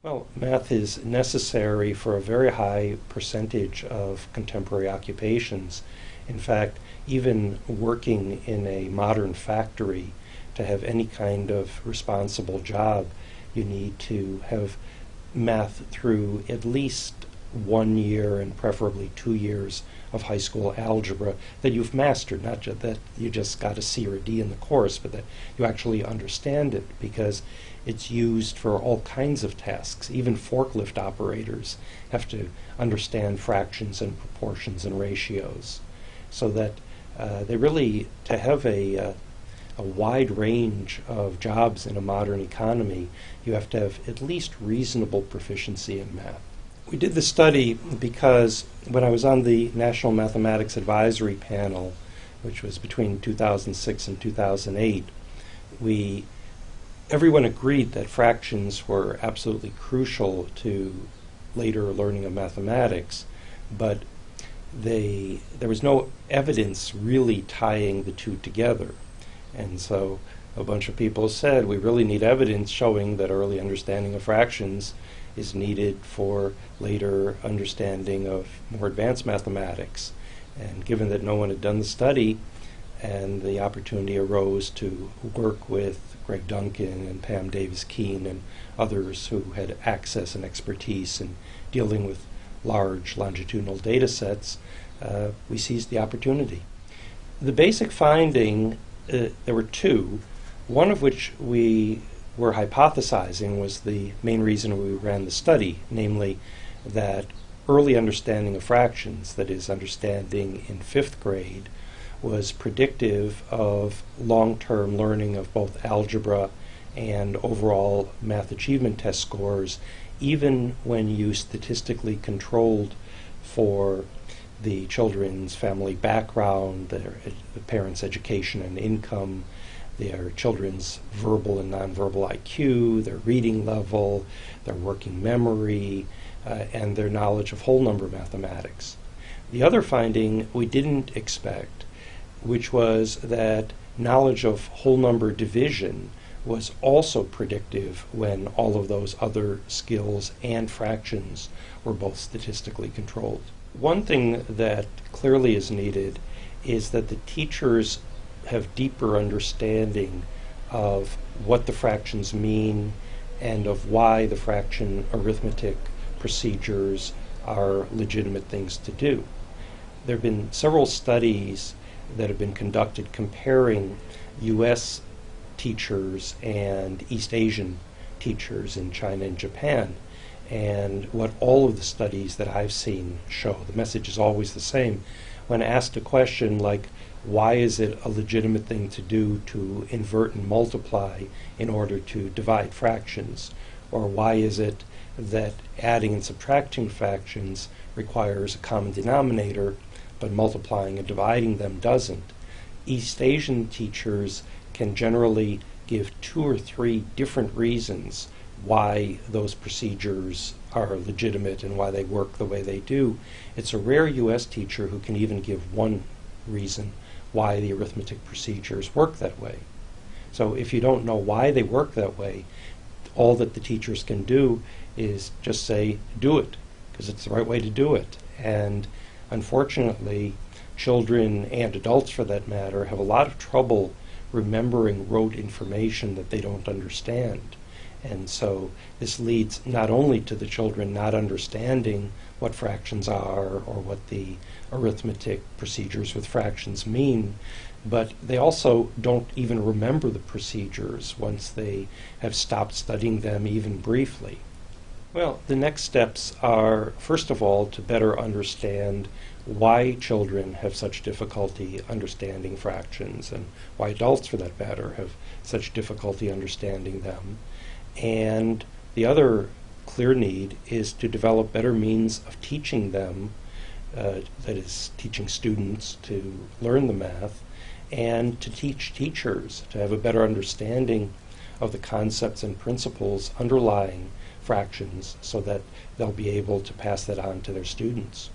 Well, math is necessary for a very high percentage of contemporary occupations. In fact, even working in a modern factory, to have any kind of responsible job, you need to have math through at least 1 year and preferably 2 years of high school algebra that you've mastered, not just that you just got a C or a D in the course, but that you actually understand it because it's used for all kinds of tasks. Even forklift operators have to understand fractions and proportions and ratios, so that they really, to have a wide range of jobs in a modern economy, you have to have at least reasonable proficiency in math. We did the study because when I was on the National Mathematics Advisory Panel, which was between 2006 and 2008, everyone agreed that fractions were absolutely crucial to later learning of mathematics, but there was no evidence really tying the two together. And so a bunch of people said we really need evidence showing that early understanding of fractions is needed for later understanding of more advanced mathematics. And given that no one had done the study, and the opportunity arose to work with Greg Duncan and Pam Davis-Keene and others who had access and expertise in dealing with large longitudinal data sets, we seized the opportunity. The basic finding, there were two, one of which we were hypothesizing was the main reason we ran the study, namely that early understanding of fractions, that is, understanding in fifth grade, was predictive of long-term learning of both algebra and overall math achievement test scores, even when you statistically controlled for the children's family background, their parents' education and income, their children's verbal and nonverbal IQ, their reading level, their working memory, and their knowledge of whole number mathematics. The other finding we didn't expect, which was that knowledge of whole number division was also predictive when all of those other skills and fractions were both statistically controlled. One thing that clearly is needed is that the teachers have deeper understanding of what the fractions mean and of why the fraction arithmetic procedures are legitimate things to do. There have been several studies that have been conducted comparing U.S. teachers and East Asian teachers in China and Japan. And what all of the studies that I've seen show, the message is always the same. When asked a question like, why is it a legitimate thing to do to invert and multiply in order to divide fractions? Or why is it that adding and subtracting fractions requires a common denominator, but multiplying and dividing them doesn't? East Asian teachers can generally give 2 or 3 different reasons why those procedures are legitimate and why they work the way they do. It's a rare U.S. teacher who can even give one reason why the arithmetic procedures work that way. So if you don't know why they work that way, all that the teachers can do is just say, do it, because it's the right way to do it. And unfortunately, children and adults for that matter have a lot of trouble remembering rote information that they don't understand. And so this leads not only to the children not understanding what fractions are or what the arithmetic procedures with fractions mean, but they also don't even remember the procedures once they have stopped studying them even briefly. Well, the next steps are, first of all, to better understand why children have such difficulty understanding fractions and why adults, for that matter, have such difficulty understanding them. And the other clear need is to develop better means of teaching them, that is, teaching students to learn the math, and to teach teachers to have a better understanding of the concepts and principles underlying fractions so that they'll be able to pass that on to their students.